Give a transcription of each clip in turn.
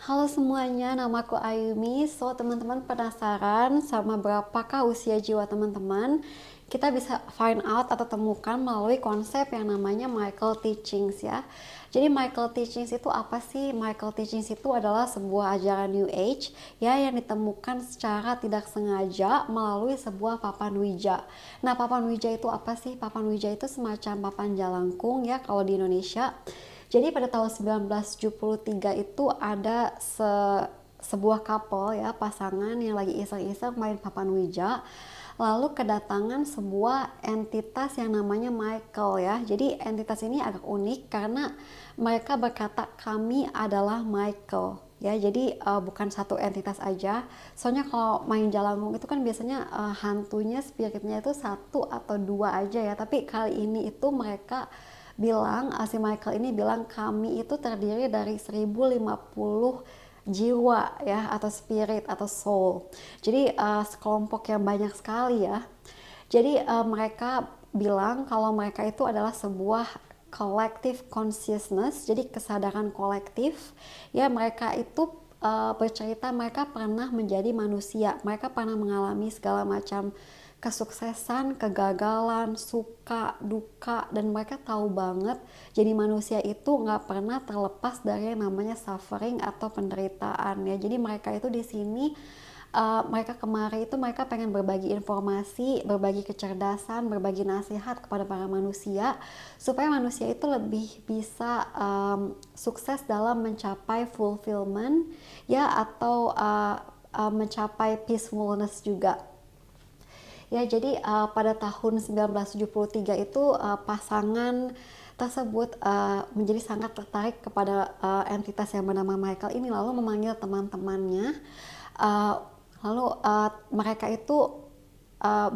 Halo semuanya, namaku Ayumi. So, teman-teman penasaran sama berapakah usia jiwa teman-teman? Kita bisa find out atau temukan melalui konsep yang namanya Michael Teachings ya. Jadi Michael Teachings itu apa sih? Michael Teachings itu adalah sebuah ajaran New Age ya yang ditemukan secara tidak sengaja melalui sebuah papan wija. Nah, papan wija itu apa sih? Papan wija itu semacam papan jalangkung ya kalau di Indonesia. Jadi pada tahun 1973 itu ada sebuah couple ya, pasangan yang lagi iseng-iseng main papan wija. Lalu kedatangan sebuah entitas yang namanya Michael ya. Jadi entitas ini agak unik karena mereka berkata kami adalah Michael ya. Jadi bukan satu entitas aja. Soalnya kalau main Jalangkung itu kan biasanya hantunya, spiritnya itu satu atau dua aja ya. Tapi kali ini itu mereka bilang, si Michael ini bilang kami itu terdiri dari 1050 jiwa ya, atau spirit atau soul. Jadi sekelompok yang banyak sekali ya. Jadi mereka bilang kalau mereka itu adalah sebuah collective consciousness, jadi kesadaran kolektif ya. Mereka itu bercerita mereka pernah menjadi manusia, mereka pernah mengalami segala macam kesuksesan, kegagalan, suka, duka, dan mereka tahu banget jadi manusia itu nggak pernah terlepas dari yang namanya suffering atau penderitaan ya. Jadi mereka itu di sini mereka kemarin itu mereka pengen berbagi informasi, berbagi kecerdasan, berbagi nasihat kepada para manusia supaya manusia itu lebih bisa sukses dalam mencapai fulfillment ya, atau mencapai peacefulness juga. Ya, jadi pada tahun 1973 itu pasangan tersebut menjadi sangat tertarik kepada entitas yang bernama Michael ini, lalu memanggil teman-temannya. Uh, Mereka itu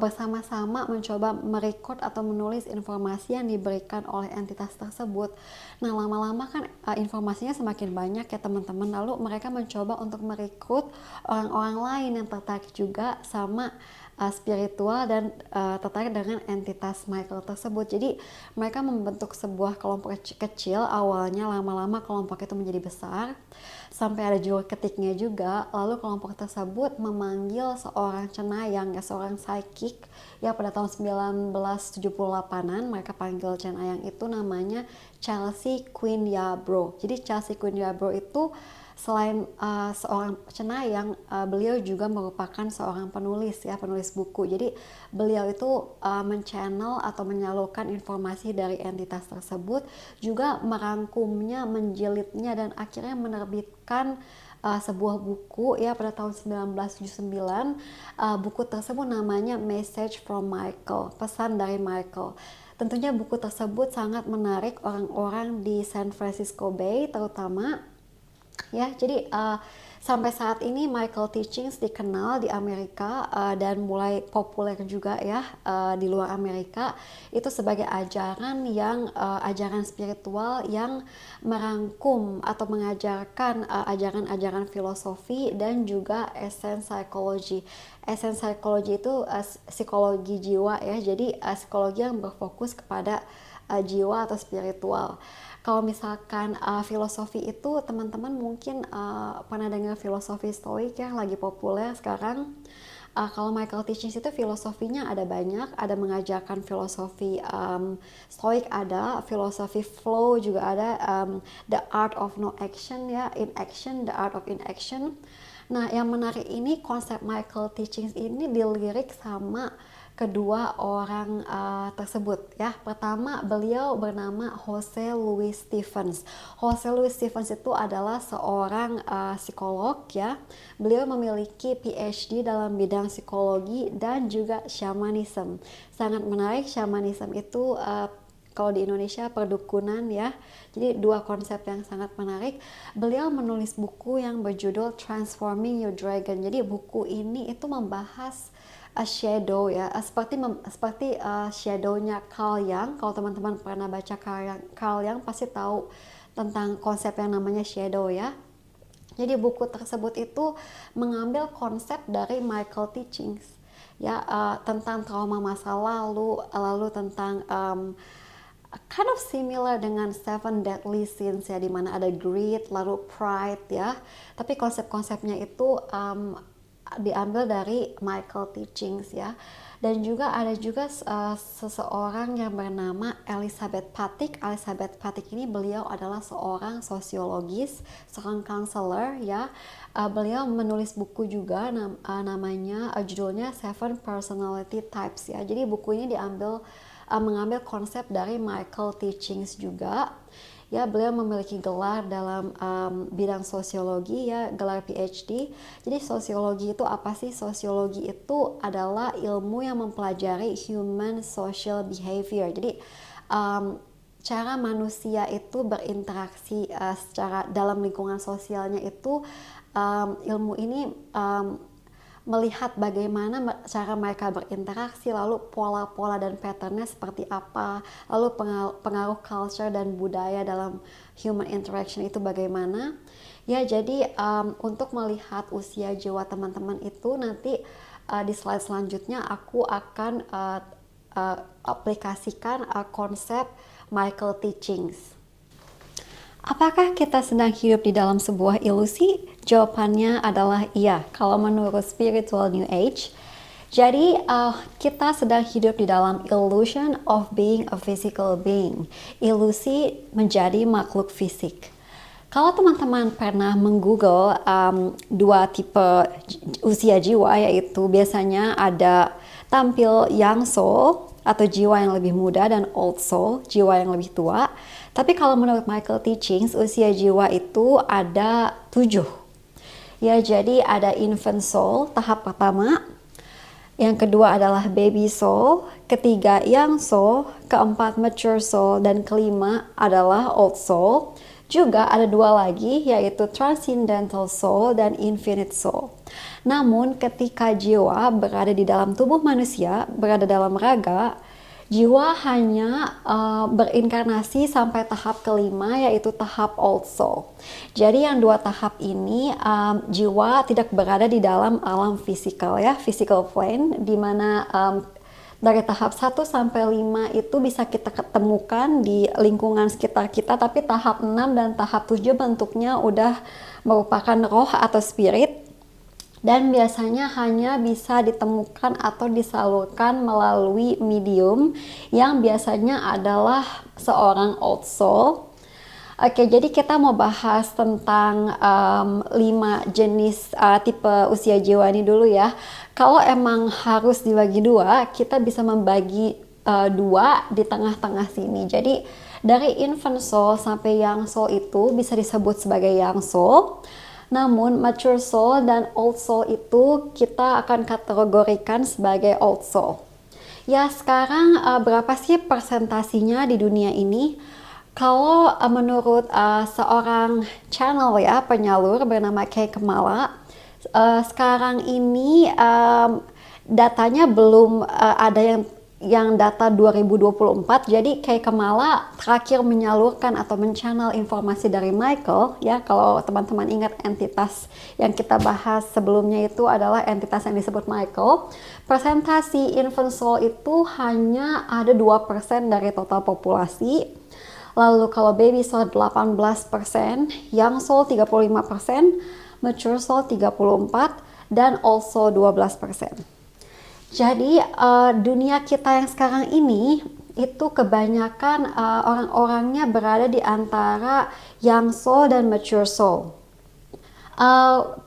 bersama-sama mencoba merecord atau menulis informasi yang diberikan oleh entitas tersebut. Nah, lama-lama kan informasinya semakin banyak ya teman-teman. Lalu mereka mencoba untuk merekrut orang-orang lain yang tertarik juga sama spiritual dan tertarik dengan entitas Michael tersebut. Jadi mereka membentuk sebuah kelompok kecil awalnya, lama-lama kelompok itu menjadi besar sampai ada juru ketiknya juga. Lalu kelompok tersebut memanggil seorang cenayang ya, seorang psychic ya. Pada tahun 1978an mereka panggil cenayang itu namanya Chelsea Queen Yarbrough. Jadi Chelsea Queen Yarbrough itu selain seorang cenayang, beliau juga merupakan seorang penulis ya, penulis buku. Jadi beliau itu men-channel atau menyalurkan informasi dari entitas tersebut, juga merangkumnya, menjilidnya, dan akhirnya menerbitkan sebuah buku ya pada tahun 1979. Buku tersebut namanya Message from Michael, pesan dari Michael. Tentunya buku tersebut sangat menarik orang-orang di San Francisco Bay terutama ya. Jadi sampai saat ini Michael Teachings dikenal di Amerika dan mulai populer juga ya di luar Amerika, itu sebagai ajaran yang ajaran spiritual yang merangkum atau mengajarkan ajaran-ajaran filosofi dan juga essence psychology. Essence psychology itu psikologi jiwa ya. Jadi psikologi yang berfokus kepada jiwa atau spiritual. Kalau misalkan filosofi itu teman-teman mungkin pernah dengar filosofi Stoik ya, lagi populer sekarang. Kalau Michael Teachings itu filosofinya ada banyak, ada mengajarkan filosofi Stoik, ada filosofi flow juga ada, the art of no action ya, in action, the art of inaction. Nah, yang menarik ini konsep Michael Teachings ini dilirik sama kedua orang tersebut ya. Pertama, beliau bernama Jose Louis Stevens. Jose Louis Stevens itu adalah seorang psikolog ya. Beliau memiliki PhD dalam bidang psikologi dan juga shamanism. Sangat menarik, shamanism itu kalau di Indonesia perdukunan ya. Jadi dua konsep yang sangat menarik. Beliau menulis buku yang berjudul Transforming Your Dragon. Jadi buku ini itu membahas shadow ya, seperti shadownya Carl Jung. Kalau teman-teman pernah baca Carl Jung pasti tahu tentang konsep yang namanya shadow ya. Jadi buku tersebut itu mengambil konsep dari Michael Teachings ya, tentang trauma masa lalu, lalu tentang kind of similar dengan Seven Deadly Sins ya, dimana ada greed lalu pride ya, tapi konsep-konsepnya itu diambil dari Michael Teachings ya. Dan juga ada juga seseorang yang bernama Elizabeth Patik. Elizabeth Patik ini beliau adalah seorang sosiologis, seorang counselor ya. Beliau menulis buku juga namanya judulnya Seven Personality Types ya. Jadi buku ini mengambil konsep dari Michael Teachings juga. Ya, beliau memiliki gelar dalam bidang sosiologi ya, gelar PhD. Jadi sosiologi itu apa sih? Sosiologi itu adalah ilmu yang mempelajari human social behavior. Jadi cara manusia itu berinteraksi secara dalam lingkungan sosialnya itu, ilmu ini melihat bagaimana cara mereka berinteraksi, lalu pola-pola dan patternnya seperti apa, lalu pengaruh culture dan budaya dalam human interaction itu bagaimana. Ya, jadi untuk melihat usia jiwa teman-teman itu nanti di slide selanjutnya aku akan aplikasikan konsep Michael Teachings. Apakah kita sedang hidup di dalam sebuah ilusi? Jawabannya adalah iya, kalau menurut spiritual New Age. Jadi kita sedang hidup di dalam illusion of being a physical being. Ilusi menjadi makhluk fisik. Kalau teman-teman pernah menggoogle dua tipe usia jiwa, yaitu biasanya ada tampil young soul atau jiwa yang lebih muda dan old soul, jiwa yang lebih tua. Tapi kalau menurut Michael Teachings, usia jiwa itu ada 7. Ya, jadi ada infant soul, tahap pertama. Yang kedua adalah baby soul, ketiga young soul, keempat mature soul, dan kelima adalah old soul. Juga ada 2 lagi, yaitu transcendental soul dan infinite soul. Namun ketika jiwa berada di dalam tubuh manusia, berada dalam raga, jiwa hanya berinkarnasi sampai tahap kelima, yaitu tahap old soul. Jadi yang 2 tahap ini jiwa tidak berada di dalam alam fisikal ya, physical plane, di mana dari tahap 1 sampai 5 itu bisa kita ketemukan di lingkungan sekitar kita, tapi tahap 6 dan tahap 7 bentuknya udah merupakan roh atau spirit. Dan biasanya hanya bisa ditemukan atau disalurkan melalui medium yang biasanya adalah seorang old soul. Oke, jadi kita mau bahas tentang 5 jenis tipe usia jiwa ini dulu ya. Kalau emang harus dibagi 2, kita bisa membagi 2 di tengah-tengah sini. Jadi dari infant soul sampai young soul itu bisa disebut sebagai young soul. Namun mature soul dan old soul itu kita akan kategorikan sebagai old soul. Ya, sekarang berapa sih persentasinya di dunia ini? Kalau menurut seorang channel ya, penyalur bernama Kay Kamala, sekarang ini datanya belum ada yang data 2024. Jadi Kay Kamala terakhir menyalurkan atau men-channel informasi dari Michael ya. Kalau teman-teman ingat entitas yang kita bahas sebelumnya itu adalah entitas yang disebut Michael. Persentasi infant soul itu hanya ada 2% dari total populasi. Lalu kalau baby soul 18%, young soul 35%, mature soul 34%, dan also 12%. Jadi dunia kita yang sekarang ini itu kebanyakan orang-orangnya berada di antara young soul dan mature soul.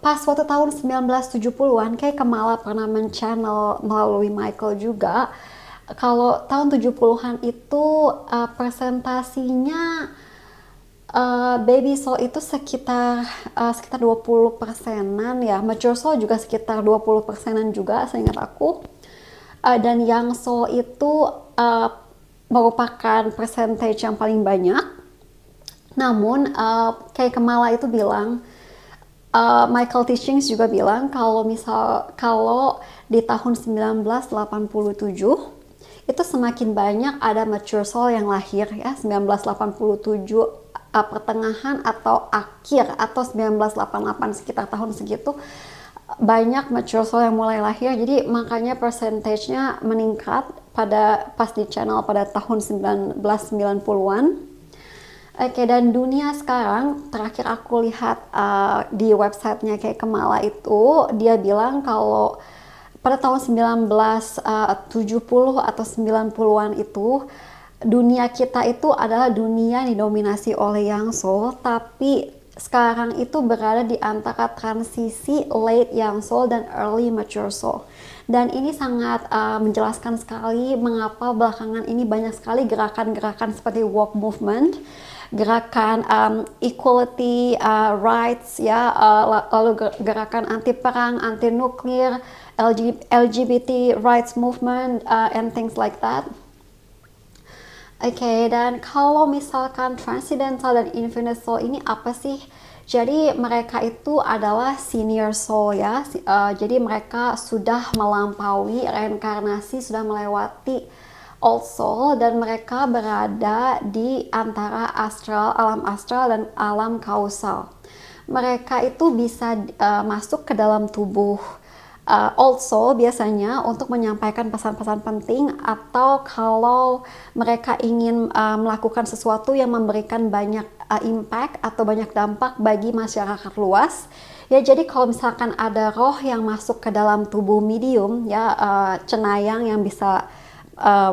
Pas waktu tahun 1970-an, kayak Kamala pernah men-channel melalui Michael juga. Kalau tahun 70-an itu persentasinya baby soul itu sekitar 20%-an ya. Mature soul juga sekitar 20%-an juga, seingat aku. Dan young soul itu merupakan percentage yang paling banyak. Namun kayak Kamala itu bilang, Michael Teachings juga bilang kalau di tahun 1987 itu semakin banyak ada mature soul yang lahir ya, 1987 pertengahan atau akhir atau 1988 sekitar tahun segitu banyak mature soul yang mulai lahir. Jadi makanya persentasenya meningkat pas di channel pada tahun 1990-an. Oke, dan dunia sekarang terakhir aku lihat di websitenya kayak Kamala itu, dia bilang kalau pada tahun 1970 atau 90-an itu dunia kita itu adalah dunia yang didominasi oleh Young Soul, tapi sekarang itu berada di antara transisi late Young Soul dan early mature soul. Dan ini sangat menjelaskan sekali mengapa belakangan ini banyak sekali gerakan-gerakan seperti woke movement, gerakan equality rights, ya, lalu gerakan anti perang, anti nuklir, LGBT rights movement, and things like that. Oke, dan kalau misalkan transcendental dan infinite soul ini apa sih? Jadi mereka itu adalah senior soul, ya. Jadi mereka sudah melampaui reinkarnasi, sudah melewati old soul, dan mereka berada di antara alam astral dan alam kausal. Mereka itu bisa masuk ke dalam tubuh old soul biasanya untuk menyampaikan pesan-pesan penting, atau kalau mereka ingin melakukan sesuatu yang memberikan banyak impact atau banyak dampak bagi masyarakat luas. Ya, jadi kalau misalkan ada roh yang masuk ke dalam tubuh medium, ya, cenayang yang bisa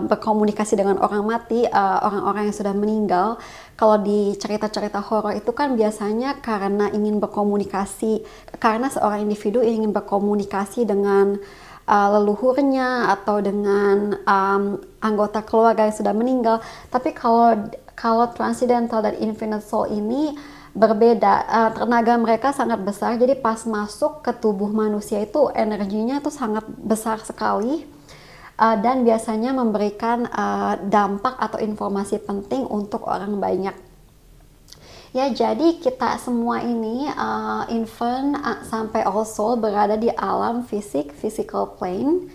berkomunikasi dengan orang mati, orang-orang yang sudah meninggal. Kalau di cerita-cerita horor itu kan biasanya karena ingin berkomunikasi, karena seorang individu ingin berkomunikasi dengan leluhurnya atau dengan anggota keluarga yang sudah meninggal. Tapi kalau transcendental dan infinite soul ini berbeda, tenaga mereka sangat besar. Jadi pas masuk ke tubuh manusia itu energinya tuh sangat besar sekali. Dan biasanya memberikan dampak atau informasi penting untuk orang banyak. Ya, jadi kita semua ini infant sampai all soul berada di alam fisik, physical plane.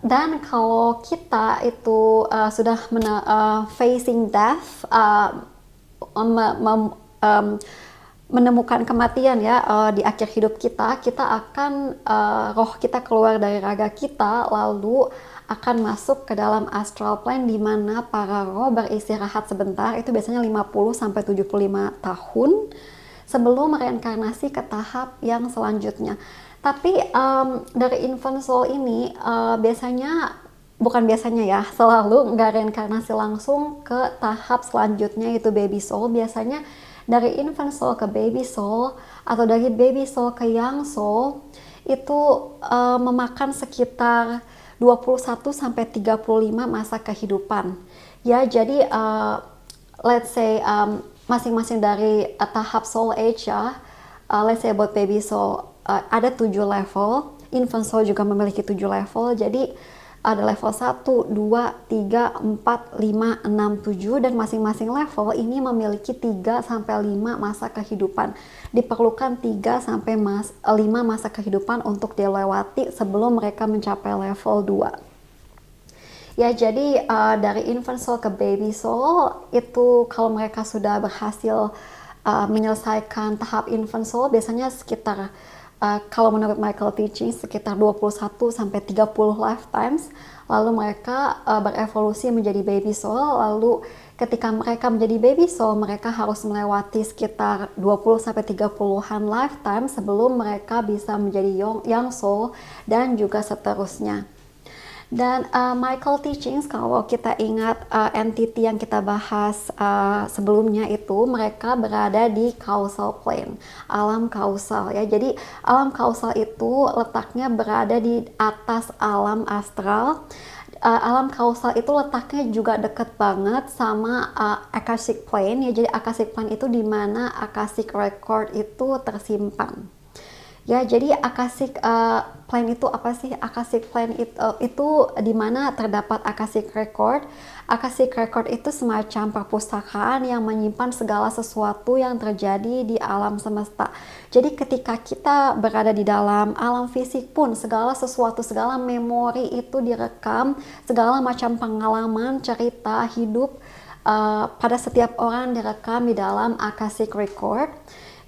Dan kalau kita itu sudah facing death, menemukan kematian, ya, di akhir hidup kita akan roh kita keluar dari raga kita, lalu akan masuk ke dalam astral plane, di mana para roh beristirahat sebentar, itu biasanya 50-75 tahun sebelum reinkarnasi ke tahap yang selanjutnya. Tapi dari infant soul ini selalu nggak reinkarnasi langsung ke tahap selanjutnya, yaitu baby soul. Biasanya dari infant soul ke baby soul, atau dari baby soul ke young soul, itu memakan sekitar 21-35 masa kehidupan. Ya, jadi let's say masing-masing dari tahap soul age, ya, let's say about baby soul ada 7 level, infant soul juga memiliki 7 level. Jadi ada level 1, 2, 3, 4, 5, 6, 7, dan masing-masing level ini memiliki 3-5 masa kehidupan. Diperlukan 3-5 masa kehidupan untuk dilewati sebelum mereka mencapai level 2. Ya, jadi dari infant soul ke baby soul itu kalau mereka sudah berhasil menyelesaikan tahap infant soul, biasanya sekitar kalau menurut Michael Teaching sekitar 21-30 lifetimes, lalu mereka berevolusi menjadi baby soul. Lalu ketika mereka menjadi baby soul, mereka harus melewati sekitar 20-30-an lifetime sebelum mereka bisa menjadi young soul, dan juga seterusnya. Dan Michael Teachings, kalau kita ingat entity yang kita bahas sebelumnya itu, mereka berada di causal plane, alam kausal, ya. Jadi alam kausal itu letaknya berada di atas alam astral. Alam kausal itu letaknya juga dekat banget sama Akashic plane, ya. Jadi Akashic plane itu di mana Akashic record itu tersimpan. Ya, jadi Akashic plane itu apa sih? Akashic plane itu di mana terdapat Akashic record. Akashic record itu semacam perpustakaan yang menyimpan segala sesuatu yang terjadi di alam semesta. Jadi ketika kita berada di dalam alam fisik pun, segala sesuatu, segala memori itu direkam, segala macam pengalaman, cerita hidup pada setiap orang direkam di dalam Akashic record.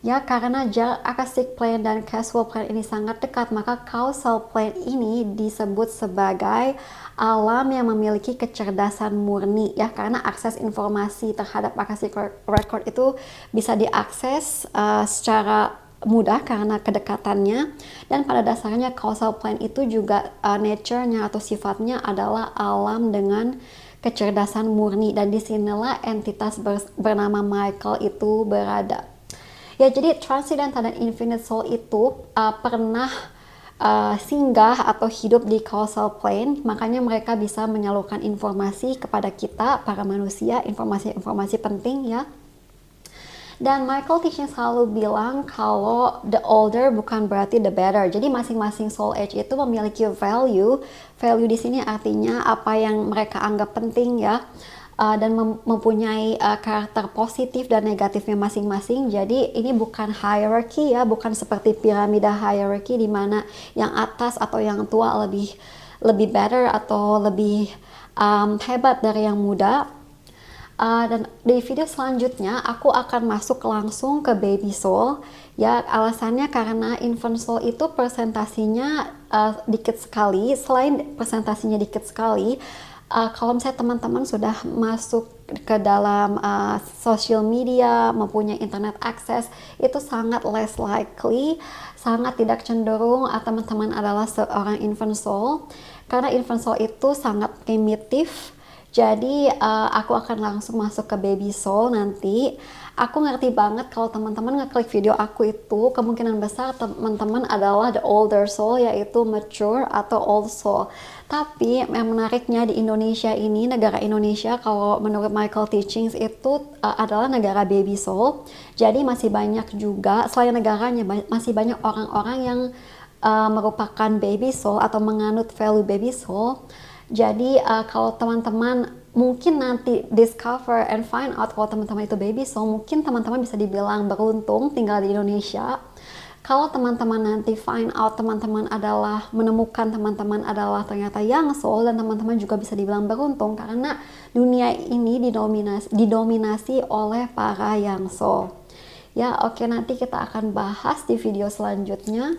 Ya, karena jarak akastic plane dan causal plane ini sangat dekat, maka causal plane ini disebut sebagai alam yang memiliki kecerdasan murni ya, karena akses informasi terhadap akastic record itu bisa diakses secara mudah karena kedekatannya, dan pada dasarnya causal plane itu juga nature-nya atau sifatnya adalah alam dengan kecerdasan murni, dan disinilah entitas bernama Michael itu berada. Ya, jadi Transcendental dan Infinite Soul itu pernah singgah atau hidup di causal plane, makanya mereka bisa menyalurkan informasi kepada kita, para manusia, informasi-informasi penting ya. Dan Michael Teaching selalu bilang kalau the older bukan berarti the better. Jadi masing-masing soul age itu memiliki value. Value di sini artinya apa yang mereka anggap penting ya. Dan mempunyai karakter positif dan negatifnya masing-masing. Jadi ini bukan hierarchy ya, bukan seperti piramida hierarchy di mana yang atas atau yang tua lebih better atau lebih hebat dari yang muda. Dan di video selanjutnya aku akan masuk langsung ke baby soul ya, alasannya karena infant soul itu presentasinya dikit sekali. Selain presentasinya dikit sekali, kalau misalnya teman-teman sudah masuk ke dalam social media, mempunyai internet access, itu sangat less likely, sangat tidak cenderung teman-teman adalah seorang infant soul, karena infant soul itu sangat primitif. Jadi aku akan langsung masuk ke baby soul nanti. Aku ngerti banget kalau teman-teman ngeklik video aku itu, kemungkinan besar teman-teman adalah the older soul, yaitu mature atau old soul. Tapi yang menariknya di Indonesia ini, negara Indonesia kalau menurut Michael Teachings itu adalah negara baby soul. Jadi masih banyak juga, selain negaranya, masih banyak orang-orang yang merupakan baby soul atau menganut value baby soul. Jadi kalau teman-teman mungkin nanti discover and find out kalau teman-teman itu baby soul, mungkin teman-teman bisa dibilang beruntung tinggal di Indonesia. Kalau teman-teman nanti find out teman-teman adalah menemukan teman-teman adalah ternyata young soul, dan teman-teman juga bisa dibilang beruntung karena dunia ini didominasi oleh para young soul. Ya, oke, nanti kita akan bahas di video selanjutnya.